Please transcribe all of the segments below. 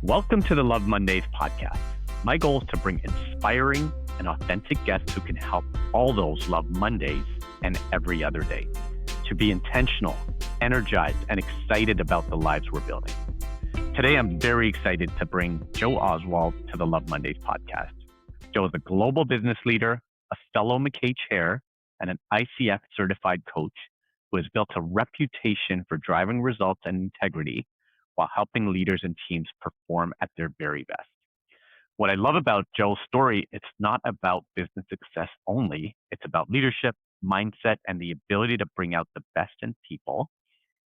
Welcome to the Love Mondays podcast. My goal is to bring inspiring and authentic guests who can help all those love Mondays and every other day to be intentional, energized, and excited about the lives we're building. Today, I'm very excited to bring Joe Oswald to the Love Mondays podcast. Joe is a global business leader, a fellow McKay chair, and an ICF certified coach who has built a reputation for driving results and integrity while helping leaders and teams perform at their very best. What I love about Joe's story, it's not about business success only. It's about leadership, mindset, and the ability to bring out the best in people,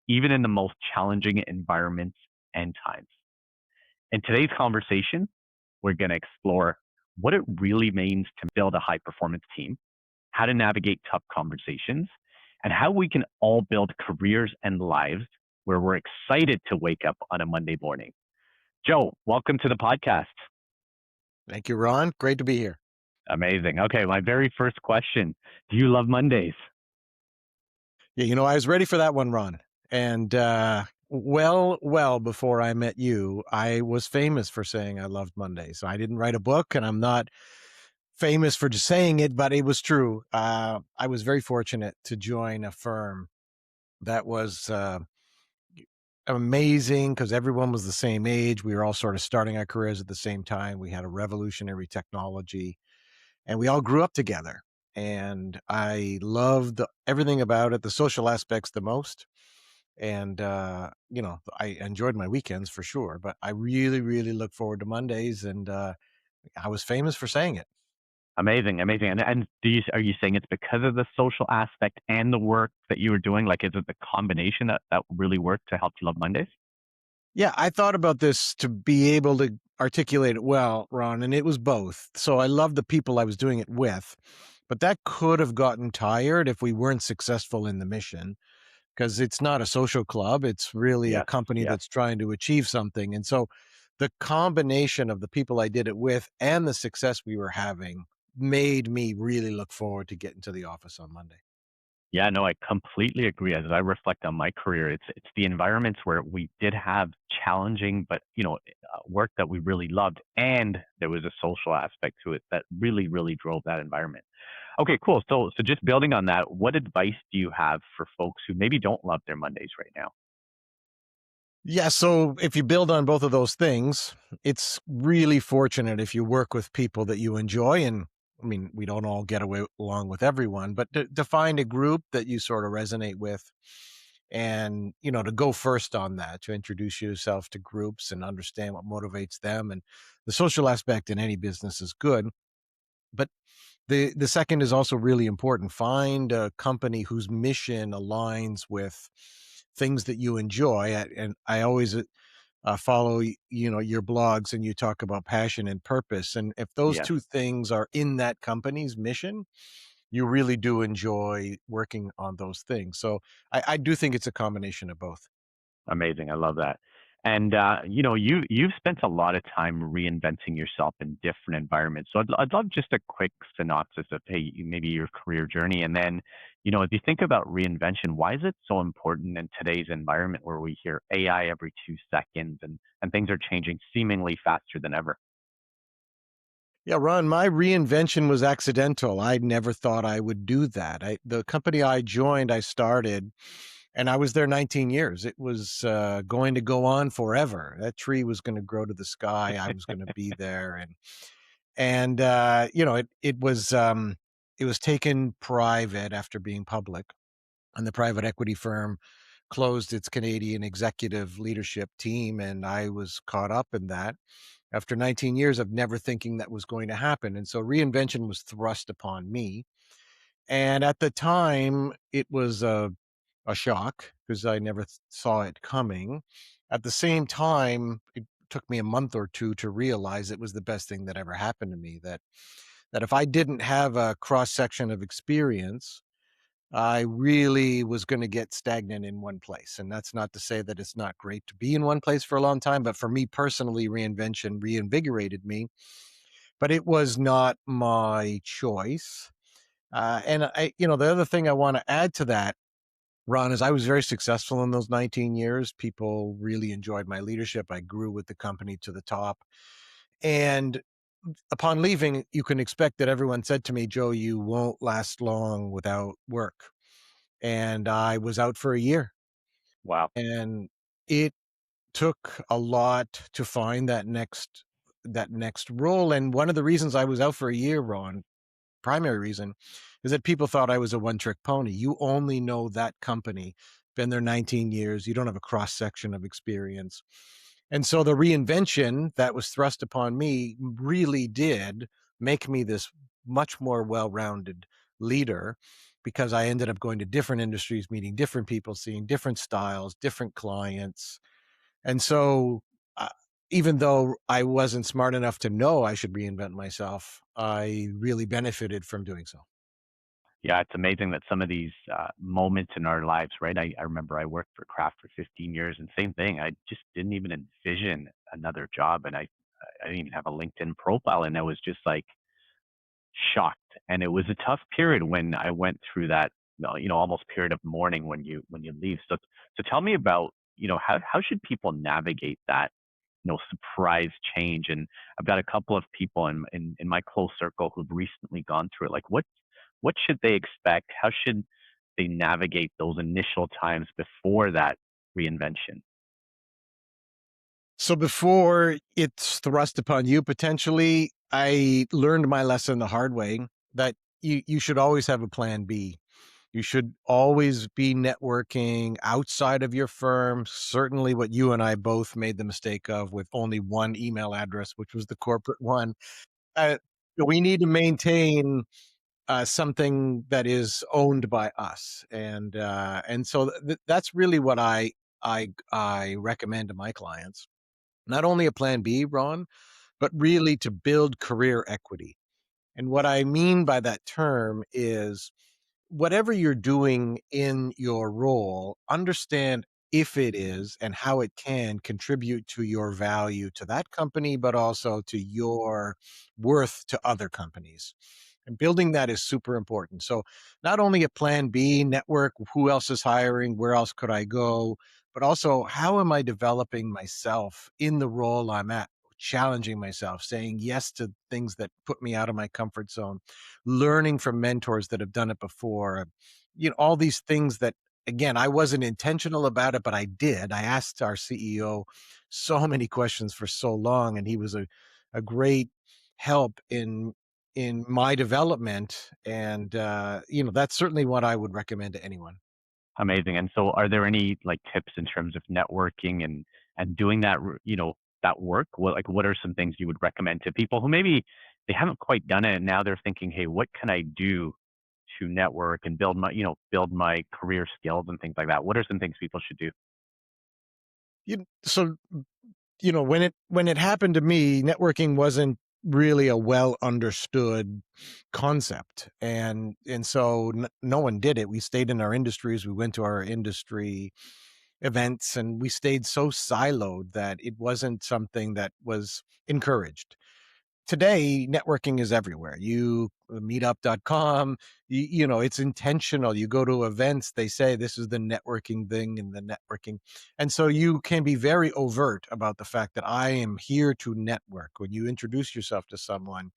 even in the most challenging environments and times. In today's conversation, we're going to explore what it really means to build a high performance team, how to navigate tough conversations, and how we can all build careers and lives where we're excited to wake up on a Monday morning. Joe, welcome to the podcast. Thank you, Ron. Great to be here. Amazing. Okay, my very first question. Do you love Mondays? Yeah, I was ready for that one, Ron. And well before I met you, I was famous for saying I loved Mondays. I didn't write a book, and I'm not famous for just saying it, but it was true. I was very fortunate to join a firm that was amazing because everyone was the same age. We were all sort of starting our careers at the same time. We had a revolutionary technology, and we all grew up together. And I loved everything about it, the social aspects the most. And, I enjoyed my weekends for sure, but I really, really look forward to Mondays. And I was famous for saying it. Amazing. And are you saying it's because of the social aspect and the work that you were doing? Like, is it the combination that really worked to help you love Mondays? Yeah, I thought about this to be able to articulate it well, Ron, and it was both. So I love the people I was doing it with, but that could have gotten tired if we weren't successful in the mission. Because it's not a social club. It's really a Yes, company yes. that's trying to achieve something. And so the combination of the people I did it with and the success we were having made me really look forward to getting to the office on Monday. Yeah, no, I completely agree. As I reflect on my career, it's the environments where we did have challenging, but work that we really loved, and there was a social aspect to it that really, really drove that environment. Okay, cool. So just building on that, what advice do you have for folks who maybe don't love their Mondays right now? Yeah, so if you build on both of those things, it's really fortunate if you work with people that you enjoy. And I mean, we don't all get along with everyone, but to find a group that you sort of resonate with and, to go first on that, to introduce yourself to groups and understand what motivates them. And the social aspect in any business is good. But the second is also really important. Find a company whose mission aligns with things that you enjoy. And I always follow your blogs, and you talk about passion and purpose. And if those Yes. two things are in that company's mission, you really do enjoy working on those things. So I do think it's a combination of both. Amazing. I love that. And you've spent a lot of time reinventing yourself in different environments. So I'd love just a quick synopsis of maybe your career journey, and then if you think about reinvention, why is it so important in today's environment where we hear AI every 2 seconds and things are changing seemingly faster than ever? Yeah, Ron, my reinvention was accidental. I never thought I would do that. The company I joined, I started, and I was there 19 years. It was going to go on forever. That tree was going to grow to the sky. I was going to be there, it was taken private after being public, and the private equity firm closed its Canadian executive leadership team, and I was caught up in that after 19 years of never thinking that was going to happen. And so reinvention was thrust upon me. And at the time, it was a shock because I never saw it coming. At the same time, it took me a month or two to realize it was the best thing that ever happened to me. That if I didn't have a cross section of experience, I really was going to get stagnant in one place. And that's not to say that it's not great to be in one place for a long time, but for me personally, reinvention reinvigorated me. But it was not my choice. And the other thing I want to add to that Ron, is I was very successful in those 19 years. People really enjoyed my leadership. I grew with the company to the top. And upon leaving, you can expect that everyone said to me, Joe, you won't last long without work. And I was out for a year. Wow. And it took a lot to find that next role. And one of the reasons I was out for a year, Ron, primary reason, is that people thought I was a one trick pony. You only know that company, been there 19 years. You don't have a cross section of experience. And so the reinvention that was thrust upon me really did make me this much more well rounded leader because I ended up going to different industries, meeting different people, seeing different styles, different clients. And so, uh, even though I wasn't smart enough to know I should reinvent myself, I really benefited from doing so. Yeah, it's amazing that some of these moments in our lives, right? I remember I worked for Kraft for 15 years, and same thing. I just didn't even envision another job, and I didn't even have a LinkedIn profile, and I was just like shocked. And it was a tough period when I went through that, almost period of mourning when you leave. So tell me about, how should people navigate that, surprise change? And I've got a couple of people in my close circle who've recently gone through it. Like, what should they expect? How should they navigate those initial times before that reinvention? So before it's thrust upon you potentially, I learned my lesson the hard way that you should always have a plan B. You should always be networking outside of your firm. Certainly what you and I both made the mistake of with only one email address, which was the corporate one. Uh, we need to maintain something that is owned by us, and so that's really what I recommend to my clients. Not only a plan B, Ron, but really to build career equity. And what I mean by that term is whatever you're doing in your role, understand if it is and how it can contribute to your value to that company, but also to your worth to other companies. And building that is super important. So, not only a plan B network, who else is hiring, where else could I go, but also how am I developing myself in the role I'm at, challenging myself, saying yes to things that put me out of my comfort zone, learning from mentors that have done it before, all these things that, again, I wasn't intentional about it, but I did. I asked our CEO so many questions for so long, and he was a great help in my development. And that's certainly what I would recommend to anyone. Amazing. And so are there any like tips in terms of networking and doing that, that work? What are some things you would recommend to people who maybe they haven't quite done it and now they're thinking, "Hey, what can I do to network and build my career skills and things like that?" What are some things people should do? So when it happened to me, networking wasn't really a well understood concept, and so no one did it. We stayed in our industries. We went to our industry events, and we stayed so siloed that it wasn't something that was encouraged. Today, networking is everywhere. Meetup.com, it's intentional. You go to events, they say this is the networking thing and the networking. And so you can be very overt about the fact that I am here to network. When you introduce yourself to someone,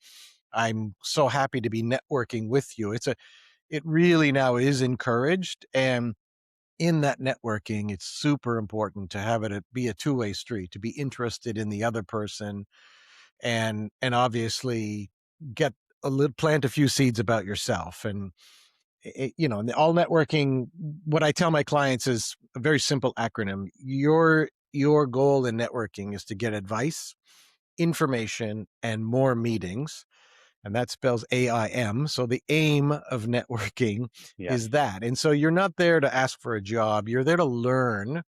I'm so happy to be networking with you. It really now is encouraged. And in that networking, it's super important to have it be a two-way street, to be interested in the other person and obviously get plant a few seeds about yourself. And and the all networking, what I tell my clients is a very simple acronym. Your goal in networking is to get advice, information, and more meetings, and that spells AIM. So the aim of networking Yes. is that. And so you're not there to ask for a job, you're there to learn.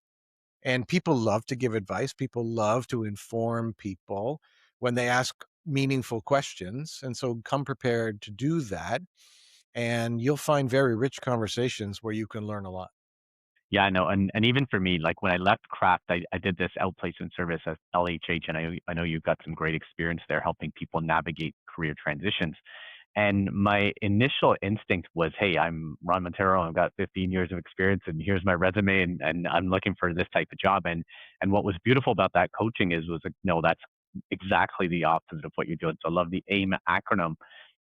And people love to give advice. People love to inform people when they ask meaningful questions. And so come prepared to do that. And you'll find very rich conversations where you can learn a lot. Yeah, I know. And even for me, like when I left Kraft, I did this outplacement service at LHH, and I know you've got some great experience there helping people navigate career transitions. And my initial instinct was, hey, I'm Ron Montero. I've got 15 years of experience, and here's my resume, and I'm looking for this type of job. And what was beautiful about that coaching was like, no, that's exactly the opposite of what you're doing. So I love the AIM acronym.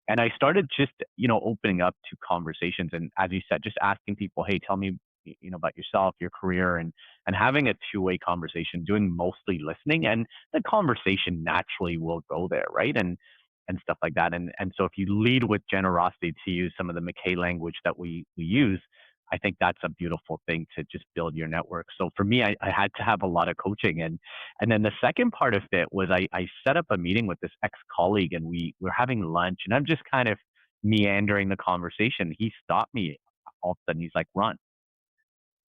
And I started just, opening up to conversations. And as you said, just asking people, hey, tell me, about yourself, your career, and having a two-way conversation, doing mostly listening, and the conversation naturally will go there, right? And stuff like that. And so if you lead with generosity, to use some of the McKay language that we use, I think that's a beautiful thing to just build your network. So for me, I had to have a lot of coaching. And then the second part of it was I set up a meeting with this ex-colleague, and we were having lunch, and I'm just kind of meandering the conversation. He stopped me all of a sudden. He's like, Ron,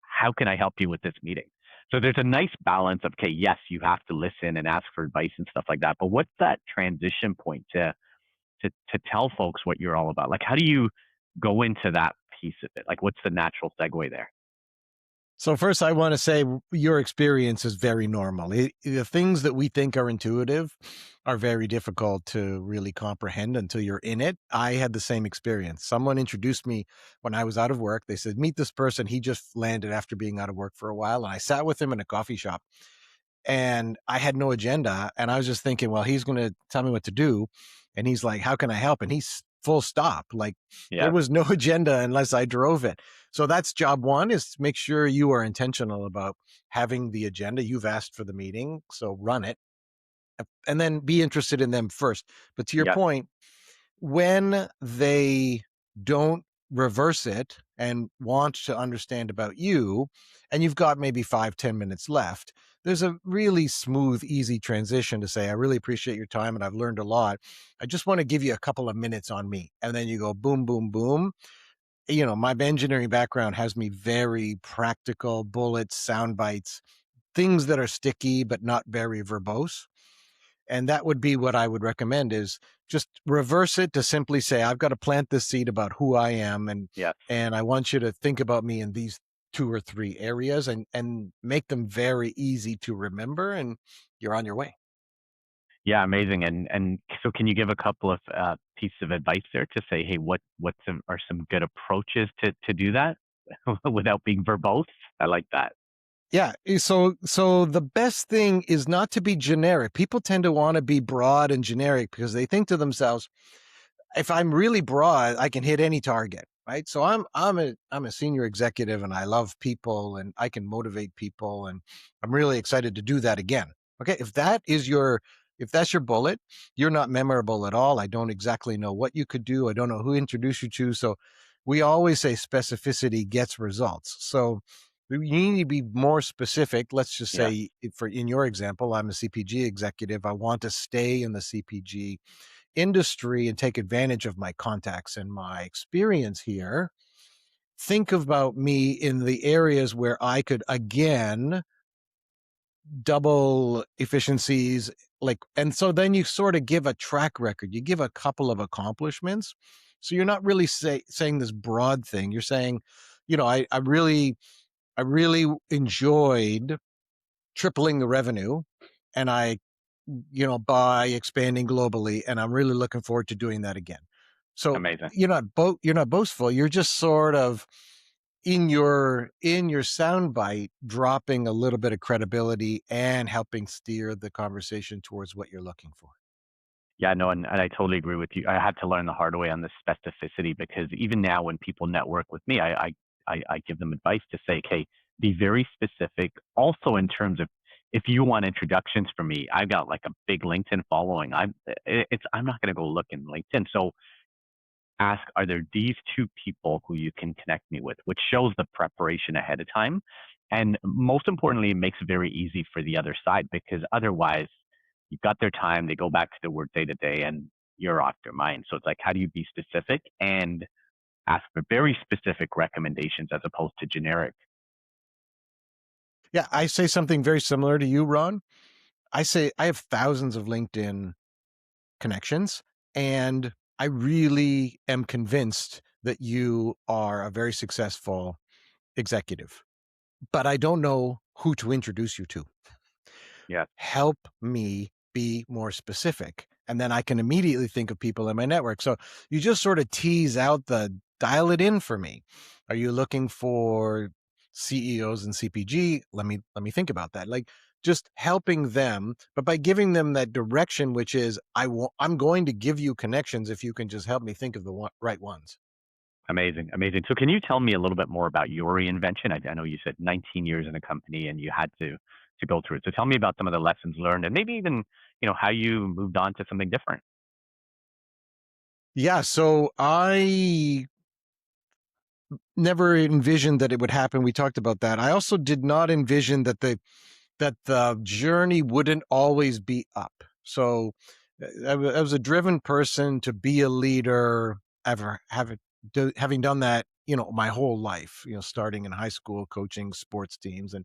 how can I help you with this meeting? So there's a nice balance of, okay, yes, you have to listen and ask for advice and stuff like that. But what's that transition point to tell folks what you're all about? Like, how do you go into that piece of it? Like, what's the natural segue there? So first, I want to say your experience is very normal. The things that we think are intuitive are very difficult to really comprehend until you're in it. I had the same experience. Someone introduced me when I was out of work. They said, meet this person. He just landed after being out of work for a while. And I sat with him in a coffee shop, and I had no agenda. And I was just thinking, well, he's going to tell me what to do. And he's like, how can I help? And he's full stop. Like, there Yeah, was no agenda unless I drove it. So that's job one, is to make sure you are intentional about having the agenda. You've asked for the meeting, so run it, and then be interested in them first. But to your yeah, point, when they don't reverse it and want to understand about you, and you've got maybe 5-10 minutes left, there's a really smooth, easy transition to say, I really appreciate your time and I've learned a lot. I just want to give you a couple of minutes on me. And then you go boom, boom, boom. My engineering background has me very practical, bullets, sound bites, things that are sticky but not very verbose. And that would be what I would recommend, is just reverse it to simply say, I've got to plant this seed about who I am, yes. and I want you to think about me in these two or three areas, and make them very easy to remember, and you're on your way. Yeah, amazing. And so, can you give a couple of pieces of advice there to say, hey, are some good approaches to do that without being verbose? I like that. Yeah. So the best thing is not to be generic. People tend to want to be broad and generic because they think to themselves, if I'm really broad, I can hit any target, right? So I'm a senior executive, and I love people, and I can motivate people, and I'm really excited to do that again. Okay, if that's your bullet, you're not memorable at all. I don't exactly know what you could do. I don't know who introduced you to. So we always say specificity gets results. So you need to be more specific. Let's just Yes. say, for in your example, I'm a CPG executive. I want to stay in the CPG industry and take advantage of my contacts and my experience here. Think about me in the areas where I could again double efficiencies, like, and so then you sort of give a track record, you give a couple of accomplishments. So you're not really saying this broad thing. You're saying, I really enjoyed tripling the revenue, and by expanding globally, and I'm really looking forward to doing that again. So Amazing. you're not boastful. You're just sort of in your soundbite, dropping a little bit of credibility and helping steer the conversation towards what you're looking for. Yeah, no, and I totally agree with you. I had to learn the hard way on the specificity, because even now when people network with me, I give them advice to say, okay, be very specific. Also, in terms of, if you want introductions from me, I've got like a big LinkedIn following. I'm not going to go look in LinkedIn. So ask, are there these two people who you can connect me with, which shows the preparation ahead of time. And most importantly, it makes it very easy for the other side, because otherwise you've got their time, they go back to their work day to day, and you're off your mind. So it's like, how do you be specific and ask for very specific recommendations as opposed to generic? Yeah, I say something very similar to you, Ron. I say I have thousands of LinkedIn connections, and I really am convinced that you are a very successful executive, but I don't know who to introduce you to. Yeah. Help me be more specific. and then I can immediately think of people in my network. So you just sort of tease out the dial it in for me. Are you looking for CEOs and CPG? Let me think about that. Like just helping them, but by giving them that direction, which is I'm going to give you connections if you can just help me think of the right ones. Amazing, amazing. So can you tell me a little bit more about your reinvention? I know you said 19 years in a company and you had to go through it. So tell me about some of the lessons learned and maybe even, how you moved on to something different. Yeah, so I never envisioned that it would happen. We talked about that. I also did not envision that the journey wouldn't always be up. So I was a driven person to be a leader, having done that, my whole life, starting in high school, coaching sports teams, and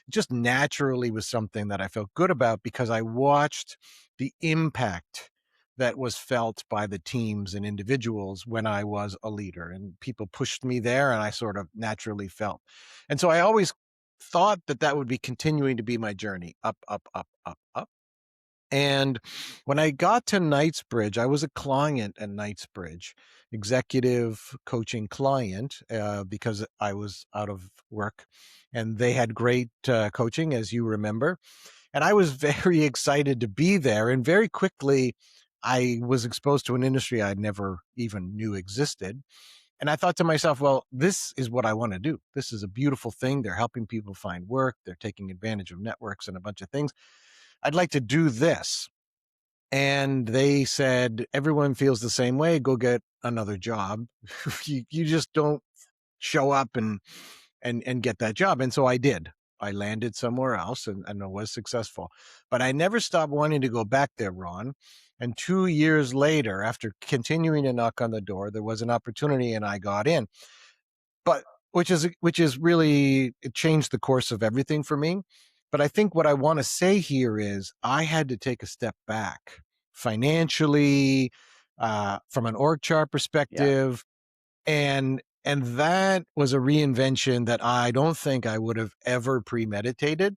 just naturally was something that I felt good about because I watched the impact that was felt by the teams and individuals when I was a leader, and people pushed me there and I sort of naturally felt. And so I always thought that that would be continuing to be my journey up, up, up, up, up. And when I got to Knightsbridge, I was a client at Knightsbridge, executive coaching client, because I was out of work and they had great coaching, as you remember. And I was very excited to be there. And very quickly, I was exposed to an industry I never even knew existed. And I thought to myself, well, this is what I want to do. This is a beautiful thing. They're helping people find work. They're taking advantage of networks and a bunch of things. I'd like to do this. And they said, everyone feels the same way. Go get another job. You just don't show up and get that job. And so I did. I landed somewhere else and I was successful. But I never stopped wanting to go back there, Ron. And 2 years later, after continuing to knock on the door, there was an opportunity and I got in. But which is really it changed the course of everything for me. But I think what I want to say here is I had to take a step back financially, from an org chart Yes. perspective, and that was a reinvention that I don't think I would have ever premeditated,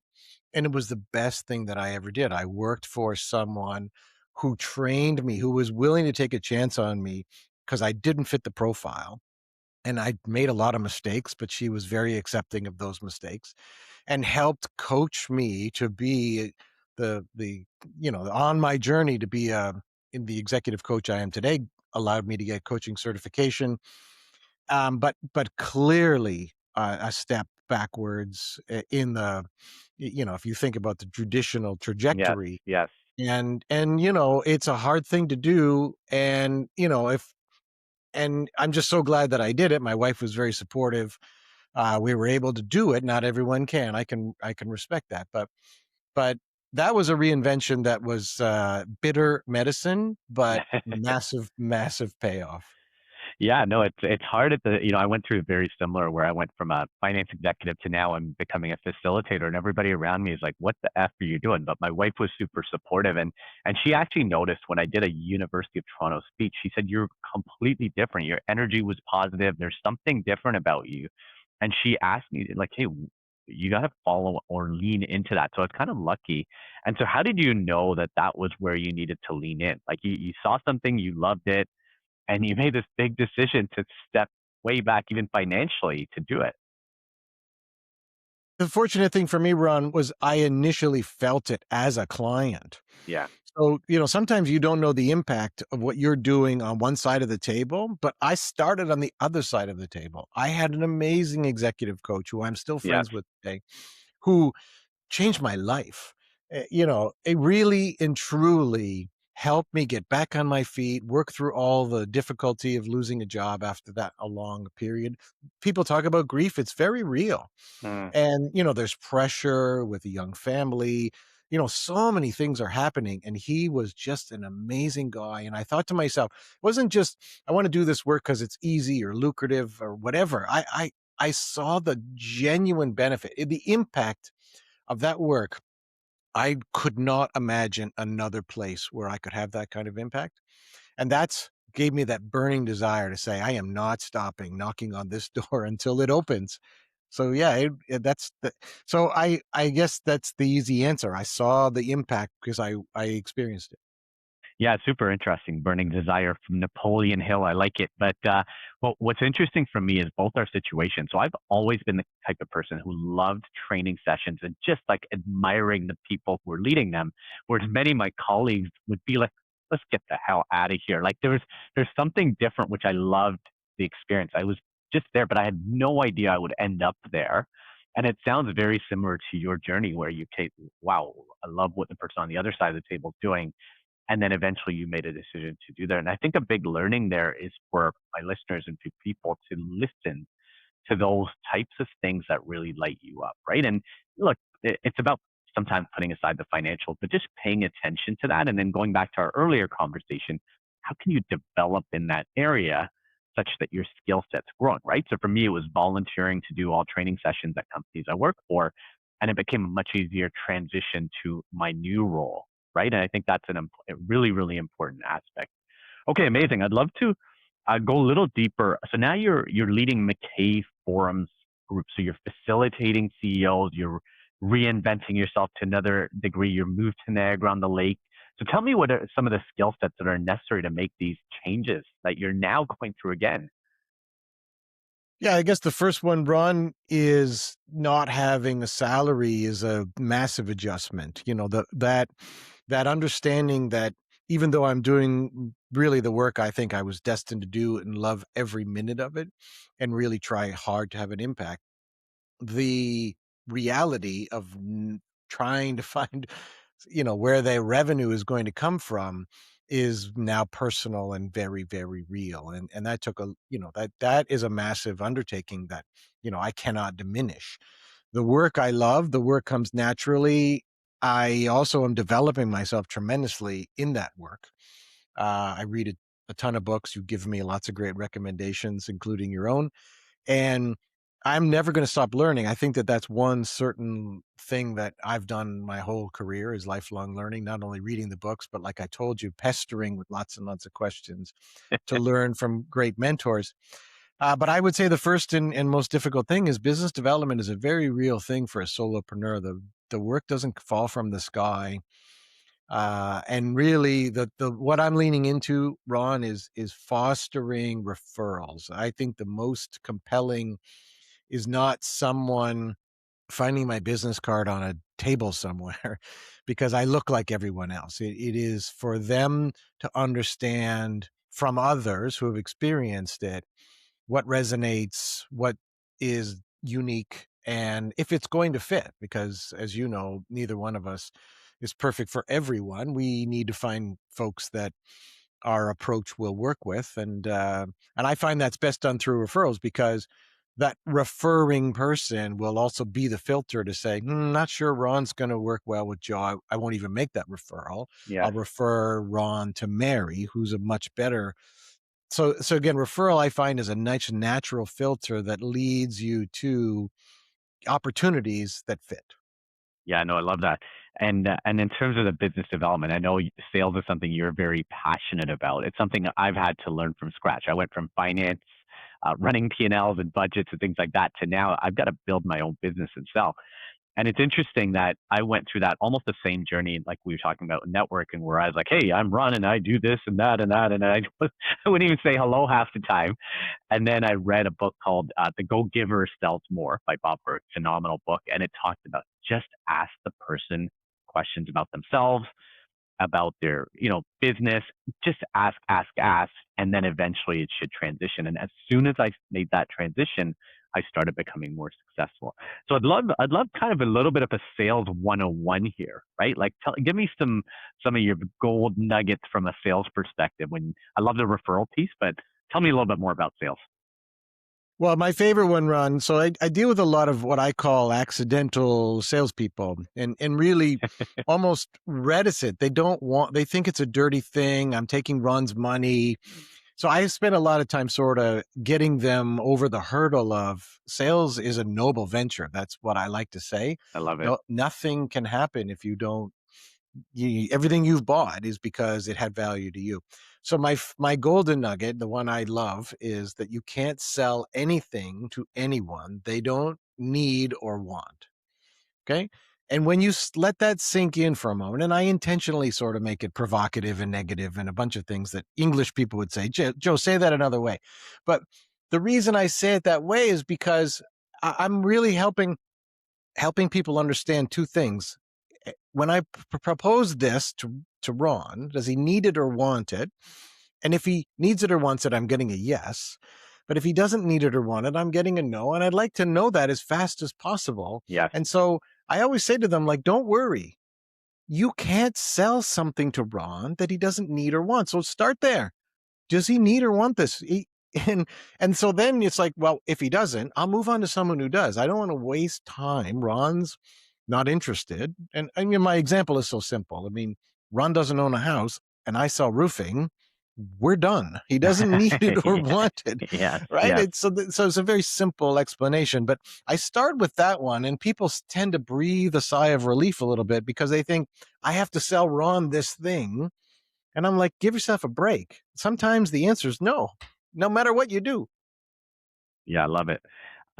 and it was the best thing that I ever did. I worked for someone who trained me, who was willing to take a chance on me because I didn't fit the profile, and I made a lot of mistakes, but she was very accepting of those mistakes and helped coach me to be the on my journey to be in the executive coach I am today, allowed me to get coaching certification, but clearly a step backwards in the if you think about the traditional Yes. trajectory, Yes. and it's a hard thing to do, and if and I'm just so glad that I did it. My wife was very supportive. We were able to do it. Not everyone can. I can respect that, but that was a reinvention that was bitter medicine, but massive, massive payoff. Yeah, no, it's hard at the, I went through very similar where I went from a finance executive to now I'm becoming a facilitator and everybody around me is like, what the F are you doing? But my wife was super supportive and she actually noticed when I did a University of Toronto speech, she said, you're completely different. Your energy was positive. There's something different about you. And she asked me like, hey, you got to follow or lean into that. So it's kind of lucky. And so how did you know that that was where you needed to lean in? Like you saw something, you loved it and you made this big decision to step way back even financially to do it. The fortunate thing for me, Ron, was I initially felt it as a client. Yeah. So, sometimes you don't know the impact of what you're doing on one side of the table, but I started on the other side of the table. I had an amazing executive coach who I'm still Yes. friends with today, who changed my life. It really and truly helped me get back on my feet, work through all the difficulty of losing a job after that a long period. People talk about grief, it's very real. Mm. And, there's pressure with a young family. So many things are happening. And he was just an amazing guy. And I thought to myself, it wasn't just, I want to do this work because it's easy or lucrative or whatever. I saw the genuine benefit, the impact of that work. I could not imagine another place where I could have that kind of impact. And that's gave me that burning desire to say, I am not stopping knocking on this door until it opens. So yeah, that's the, so I guess that's the easy answer. I saw the impact because I experienced it. Yeah, super interesting. Burning Desire from Napoleon Hill. I like it. But what's interesting for me is both our situations. So I've always been the type of person who loved training sessions and just like admiring the people who were leading them, whereas many of my colleagues would be like, "Let's get the hell out of here." Like there's something different, which I loved the experience. I was just there, but I had no idea I would end up there. And it sounds very similar to your journey where you take, wow, I love what the person on the other side of the table is doing, and then eventually you made a decision to do that. And I think a big learning there is for my listeners and to people to listen to those types of things that really light you up, right? And look, it's about sometimes putting aside the financial, but just paying attention to that. And then going back to our earlier conversation, how can you develop in that area such that your skill set's growing, right? So for me, it was volunteering to do all training sessions at companies I work for. And it became a much easier transition to my new role, right? And I think that's a really, really important aspect. Okay, amazing. I'd love to go a little deeper. So now you're leading McKay Forums group. So you're facilitating CEOs. You're reinventing yourself to another degree. You're moved to Niagara on the Lake. So tell me what are some of the skill sets that are necessary to make these changes that you're now going through again. Yeah, I guess the first one, Ron, is not having a salary is a massive adjustment. That understanding that even though I'm doing really the work I think I was destined to do and love every minute of it and really try hard to have an impact, the reality of trying to find, where their revenue is going to come from is now personal and very, very real. And that took that is a massive undertaking that, I cannot diminish. The work I love, the work comes naturally. I also am developing myself tremendously in that work. I read a ton of books. You've given me lots of great recommendations, including your own. And I'm never gonna stop learning. I think that that's one certain thing that I've done my whole career is lifelong learning, not only reading the books, but like I told you, pestering with lots and lots of questions to learn from great mentors. But I would say the first and most difficult thing is business development is a very real thing for a solopreneur. The work doesn't fall from the sky. And really the what I'm leaning into, Ron, is fostering referrals. I think the most compelling is not someone finding my business card on a table somewhere because I look like everyone else. It is for them to understand from others who have experienced it what resonates, what is unique, and if it's going to fit. Because as you know, neither one of us is perfect for everyone. We need to find folks that our approach will work with, and I find that's best done through referrals because that referring person will also be the filter to say, not sure Ron's going to work well with Joe. I won't even make that referral. I'll Yes. refer Ron to Mary, who's a much better. So again, referral I find is a nice natural filter that leads you to opportunities that fit. Yeah, no, I love that. And in terms of the business development, I know sales is something you're very passionate about. It's something I've had to learn from scratch. I went from finance, running P&Ls and budgets and things like that, to now I've got to build my own business and sell. And it's interesting that I went through that almost the same journey, like we were talking about networking, where I was like, "Hey, I'm Ron, and I do this and that and that," and I wouldn't even say hello half the time. And then I read a book called "The Go Giver Sells More" by Bob Burke, phenomenal book, and it talked about just ask the person questions about themselves, about their, business. Just ask, ask, ask, and then eventually it should transition. And as soon as I made that transition, I started becoming more successful. So I'd love kind of a little bit of a sales 101 here, right? Like give me some of your gold nuggets from a sales perspective. When I love the referral piece, but tell me a little bit more about sales. Well, my favorite one, Ron. So I deal with a lot of what I call accidental salespeople, and really almost reticent. They think it's a dirty thing. I'm taking Ron's money. So I spent a lot of time sort of getting them over the hurdle of sales is a noble venture. That's what I like to say. I love it. No, nothing can happen if you don't everything you've bought is because it had value to you. So my golden nugget, the one I love, is that you can't sell anything to anyone they don't need or want. Okay. And when you let that sink in for a moment, and I intentionally sort of make it provocative and negative and a bunch of things that English people would say, Joe, say that another way. But the reason I say it that way is because I'm really helping people understand two things. When I propose this to Ron, does he need it or want it? And if he needs it or wants it, I'm getting a yes. But if he doesn't need it or want it, I'm getting a no. And I'd like to know that as fast as possible. Yes. And so I always say to them, like, don't worry. You can't sell something to Ron that he doesn't need or want. So start there. Does he need or want this? And and so then it's like, well, if he doesn't, I'll move on to someone who does. I don't want to waste time. Ron's not interested. And I mean, my example is so simple. I mean, Ron doesn't own a house and I sell roofing. We're done. He doesn't need it or want it, Yes. right? Yes. So it's a very simple explanation, but I start with that one, and people tend to breathe a sigh of relief a little bit because they think I have to sell Ron this thing, and I'm like, give yourself a break. Sometimes the answer is no, no matter what you do. Yeah, I love it.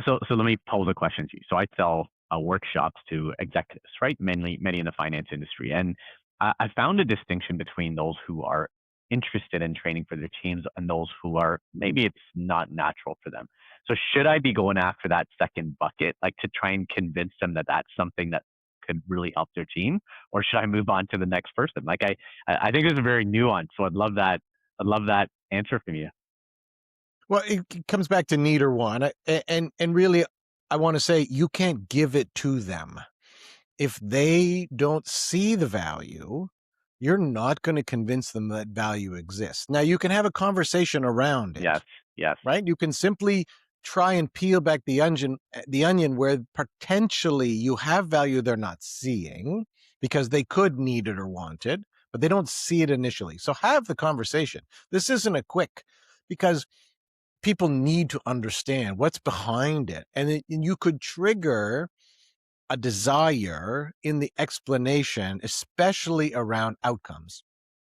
So let me pose a question to you. So I sell workshops to executives, right? Mainly, many in the finance industry, and I found a distinction between those who are interested in training for their teams and those who are maybe it's not natural for them. So should I be going after that second bucket, like to try and convince them that that's something that could really help their team, or should I move on to the next person? Like I think it's very nuanced. So I'd love that. I'd love that answer from you. Well, it comes back to need or want, and really, I want to say you can't give it to them. If they don't see the value, you're not going to convince them that value exists. Now, you can have a conversation around it, Yes. Yes. right? You can simply try and peel back the onion where potentially you have value they're not seeing because they could need it or want it, but they don't see it initially. So have the conversation. This isn't a quick, because people need to understand what's behind it. And you could trigger a desire in the explanation, especially around outcomes.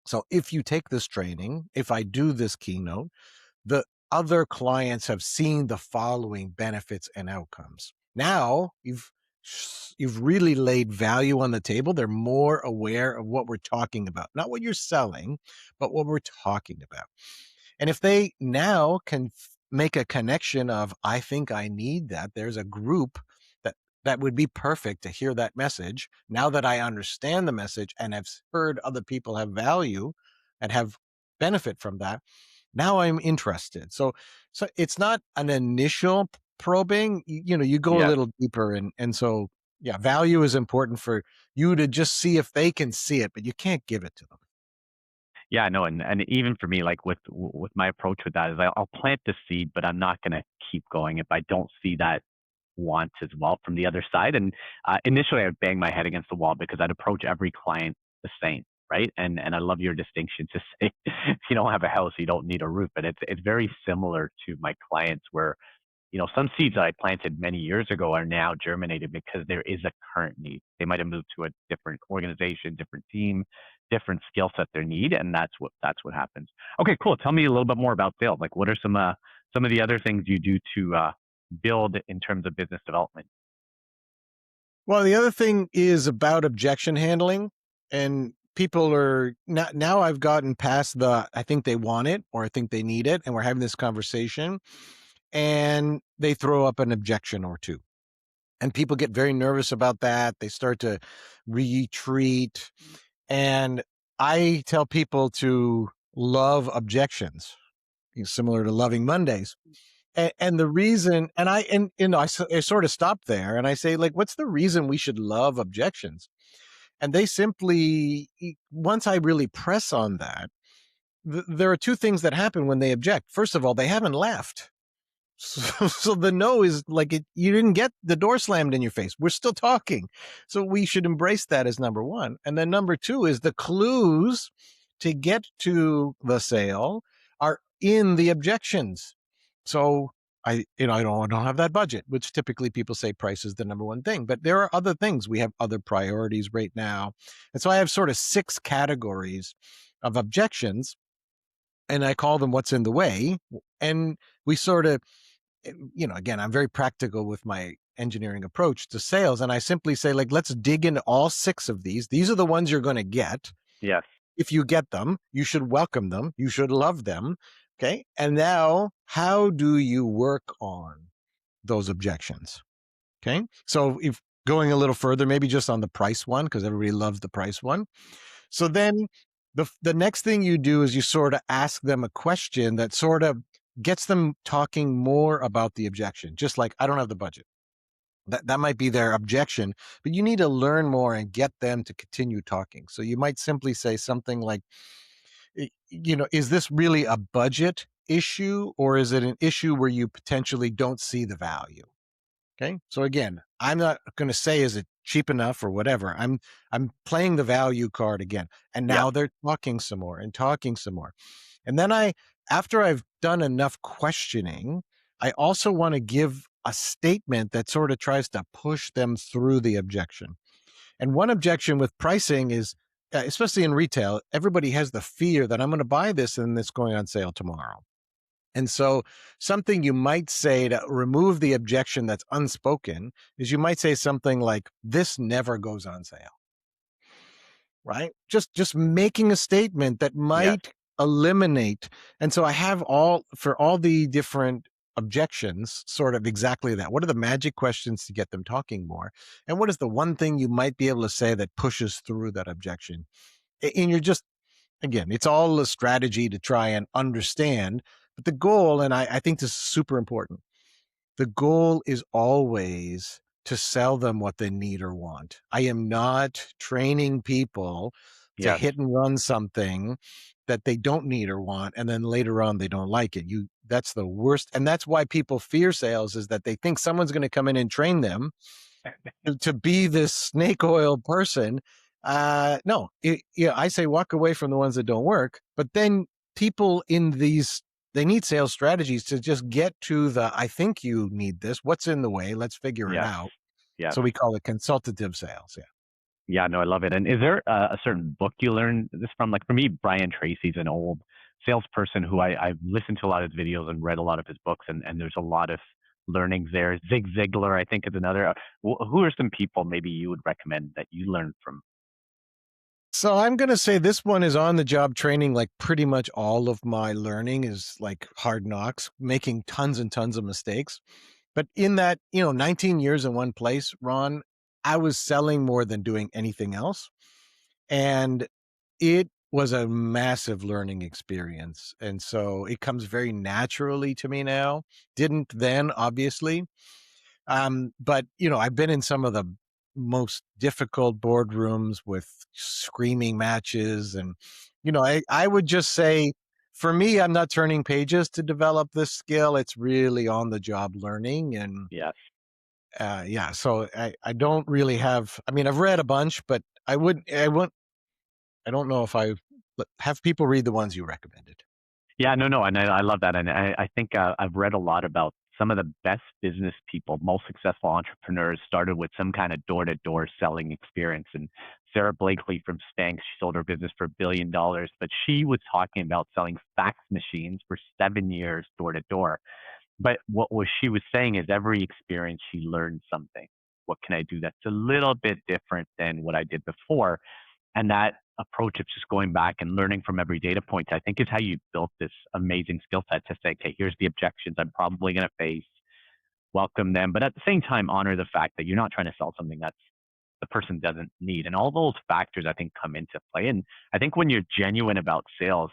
So if you take this training, if I do this keynote, the other clients have seen the following benefits and outcomes. Now you've really laid value on the table. They're more aware of what we're talking about, not what you're selling, but what we're talking about. And if they now can make a connection of, I think I need that, there's a group that would be perfect to hear that message. Now that I understand the message and have heard other people have value and have benefit from that, now I'm interested. So it's not an initial probing, you go a Yes. little deeper, and so yeah, value is important for you to just see if they can see it, but you can't give it to them. Yeah, no, and even for me, like with my approach with that is I'll plant the seed, but I'm not gonna keep going if I don't see that want as well from the other side. And initially, I would bang my head against the wall because I'd approach every client the same, right? And I love your distinction to say if you don't have a house, you don't need a roof. But it's very similar to my clients where some seeds that I planted many years ago are now germinated because there is a current need. They might have moved to a different organization, different team, different skill set they need, and that's what happens. Okay, cool. Tell me a little bit more about sales. Like, what are some of the other things you do to build in terms of business development? Well, the other thing is about objection handling, and people are now I've gotten past the I think they want it or I think they need it, and we're having this conversation, and they throw up an objection or two. And people get very nervous about that. They start to retreat. And I tell people to love objections, similar to loving Mondays. And the reason, and I sort of stop there and I say, like, what's the reason we should love objections? And they simply, once I really press on that, there are two things that happen when they object. First of all, they haven't left. So the no is like you didn't get the door slammed in your face. We're still talking. So we should embrace that as number one. And then number two is the clues to get to the sale are in the objections. So I don't have that budget, which typically people say price is the number one thing, but there are other things. We have other priorities right now. And so I have sort of 6 categories of objections, and I call them what's in the way. And we sort of, again, I'm very practical with my engineering approach to sales. And I simply say, like, let's dig into all six of these. These are the ones you're going to get. Yes. If you get them, you should welcome them. You should love them. Okay. And now, how do you work on those objections? Okay. So if going a little further, maybe just on the price one, because everybody loves the price one. So then the next thing you do is you sort of ask them a question that sort of gets them talking more about the objection. Just like, I don't have the budget. That might be their objection, but you need to learn more and get them to continue talking. So you might simply say something like, is this really a budget issue, or is it an issue where you potentially don't see the value? Okay. So again, I'm not going to say, is it cheap enough or whatever. I'm playing the value card again. And Yes. now they're talking some more and talking some more. And then after I've done enough questioning, I also want to give a statement that sort of tries to push them through the objection. And one objection with pricing is, especially in retail, everybody has the fear that I'm going to buy this and it's going on sale tomorrow. And so something you might say to remove the objection that's unspoken is you might say something like, this never goes on sale, right? Just making a statement that Yes. might eliminate. And so I have for all the different objections, sort of exactly that. What are the magic questions to get them talking more? And what is the one thing you might be able to say that pushes through that objection? And you're just, again, it's all a strategy to try and understand. But the goal, and I think this is super important, the goal is always to sell them what they need or want. I am not training people to Yes. hit and run something that they don't need or want, and then later on they don't like it. That's the worst. And that's why people fear sales, is that they think someone's going to come in and train them to be this snake oil person. No, I say walk away from the ones that don't work. But then people they need sales strategies to just get to I think you need this. What's in the way? Let's figure it Yes. out. Yes. So we call it consultative sales. Yeah. Yeah, no, I love it. And is there a certain book you learned this from? Like for me, Brian Tracy's an old salesperson who I've listened to a lot of his videos and read a lot of his books, and there's a lot of learnings there. Zig Ziglar, I think, is another. Who are some people maybe you would recommend that you learned from? So I'm going to say this one is on the job training. Like pretty much all of my learning is like hard knocks, making tons and tons of mistakes. But in that, 19 years in one place, Ron, I was selling more than doing anything else. And it was a massive learning experience. And so it comes very naturally to me now. Didn't then, obviously. But I've been in some of the most difficult boardrooms with screaming matches. And, I would just say, for me, I'm not turning pages to develop this skill. It's really on the job learning. And Yes. yeah, so I don't really have, I mean, I've read a bunch, but I don't know if I have people read the ones you recommended. Yeah, no, no, and I love that, and I think I've read a lot about some of the best business people, most successful entrepreneurs started with some kind of door-to-door selling experience. And Sarah Blakely from Spanx, she sold her business for $1 billion, but she was talking about selling fax machines for 7 years door to door. But what she was saying is every experience she learned something. What can I do that's a little bit different than what I did before? And that approach of just going back and learning from every data point, I think is how you built this amazing skill set to say, okay, here's the objections I'm probably going to face, welcome them, but at the same time, honor the fact that you're not trying to sell something that's the person doesn't need. And all those factors, I think, come into play. And I think when you're genuine about sales,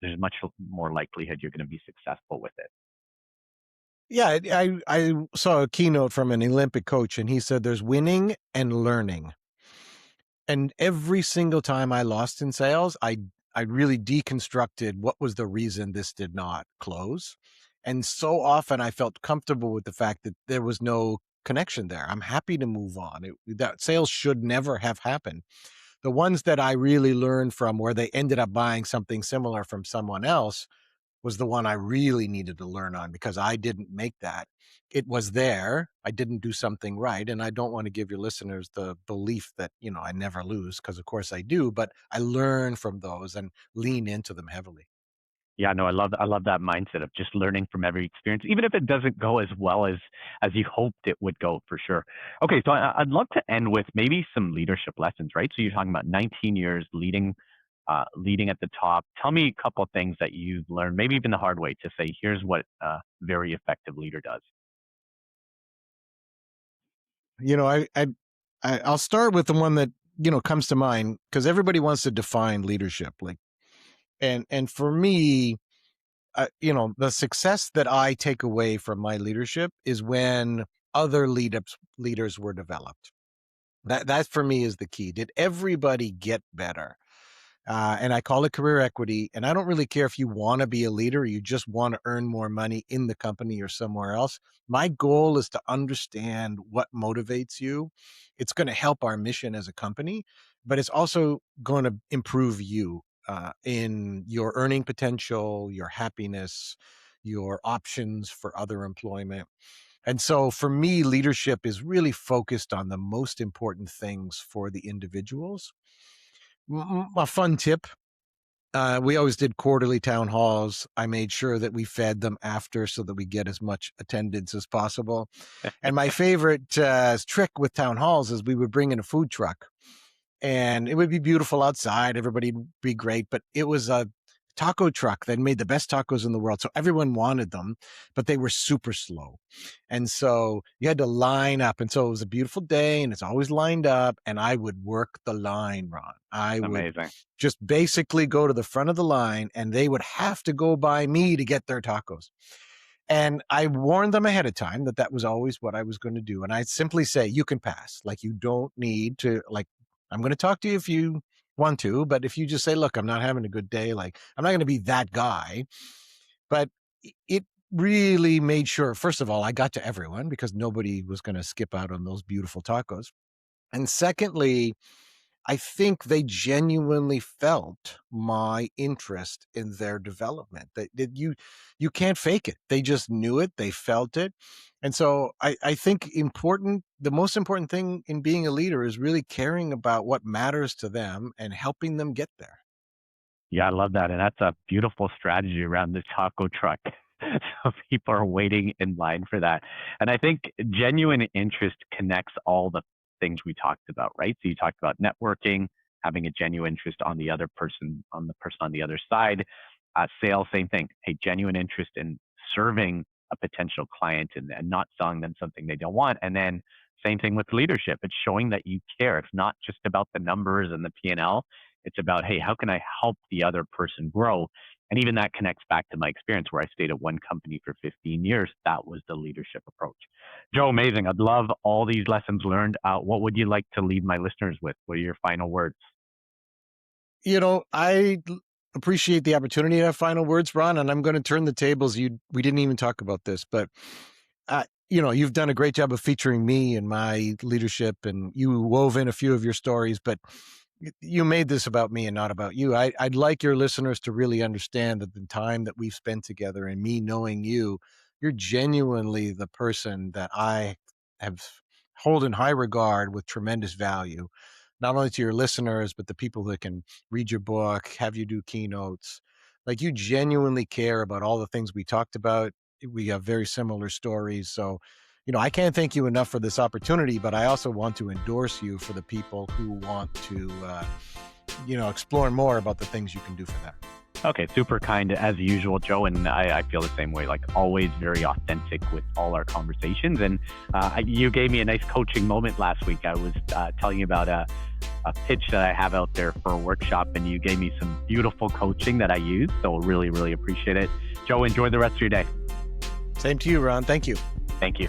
there's much more likelihood you're going to be successful with it. Yeah, I saw a keynote from an Olympic coach, and he said there's winning and learning. And every single time I lost in sales, I really deconstructed what was the reason this did not close. And so often I felt comfortable with the fact that there was no connection there. I'm happy to move on. That sales should never have happened. The ones that I really learned from where they ended up buying something similar from someone else was the one I really needed to learn on, because I didn't make that. It was there. I didn't do something right. And I don't want to give your listeners the belief that, I never lose, because of course I do, but I learn from those and lean into them heavily. Yeah, no, I love that mindset of just learning from every experience, even if it doesn't go as well as you hoped it would go, for sure. Okay, so I'd love to end with maybe some leadership lessons, right? So you're talking about 19 years leading at the top. Tell me a couple of things that you've learned, maybe even the hard way, to say here's what a very effective leader does. You know, I'll start with the one that comes to mind because everybody wants to define leadership, like, and for me, the success that I take away from my leadership is when other leaders were developed. That for me is the key. Did everybody get better? And I call it career equity. And I don't really care if you want to be a leader or you just want to earn more money in the company or somewhere else. My goal is to understand what motivates you. It's going to help our mission as a company, but it's also going to improve you in your earning potential, your happiness, your options for other employment. And so for me, leadership is really focused on the most important things for the individuals. A fun tip, we always did quarterly town halls. I made sure that we fed them after so that we get as much attendance as possible. And my favorite trick with town halls is we would bring in a food truck and it would be beautiful outside. Everybody'd be great, but it was a taco truck that made the best tacos in the world. So everyone wanted them, but they were super slow. And so you had to line up. And so it was a beautiful day and it's always lined up. And I would work the line, Ron. I would Amazing. just basically go to the front of the line and they would have to go by me to get their tacos. And I warned them ahead of time that that was always what I was going to do. And I'd simply say, you can pass. Like, you don't need to, like, I'm going to talk to you if you want to, but if you just say, look, I'm not having a good day, like, I'm not going to be that guy. But it really made sure, first of all, I got to everyone because nobody was going to skip out on those beautiful tacos. And secondly, I think they genuinely felt my interest in their development. That you can't fake it. They just knew it. They felt it. And so I think the most important thing in being a leader is really caring about what matters to them and helping them get there. Yeah, I love that. And that's a beautiful strategy around the taco truck. So people are waiting in line for that. And I think genuine interest connects all the things we talked about, right? So you talked about networking, having a genuine interest on the person on the other side. Sales, same thing. Hey, genuine interest in serving a potential client and not selling them something they don't want. And then same thing with leadership. It's showing that you care. It's not just about the numbers and the P&L. It's about, hey, how can I help the other person grow? And even that connects back to my experience where I stayed at one company for 15 years. That was the leadership approach. Joe, amazing. I'd love all these lessons learned. What would you like to leave my listeners with? What are your final words? I appreciate the opportunity to have final words, Ron, and I'm going to turn the tables. We didn't even talk about this, but you've done a great job of featuring me and my leadership, and you wove in a few of your stories, but you made this about me and not about you. I'd like your listeners to really understand that the time that we've spent together and me knowing you, you're genuinely the person that I have hold in high regard with tremendous value, not only to your listeners, but the people that can read your book, have you do keynotes. Like, you genuinely care about all the things we talked about. We have very similar stories. So, I can't thank you enough for this opportunity, but I also want to endorse you for the people who want to, explore more about the things you can do for them. Okay, super kind as usual, Joe. And I feel the same way, like always very authentic with all our conversations. And you gave me a nice coaching moment last week. I was telling you about a pitch that I have out there for a workshop, and you gave me some beautiful coaching that I use. So really, really appreciate it. Joe, enjoy the rest of your day. Same to you, Ron. Thank you. Thank you.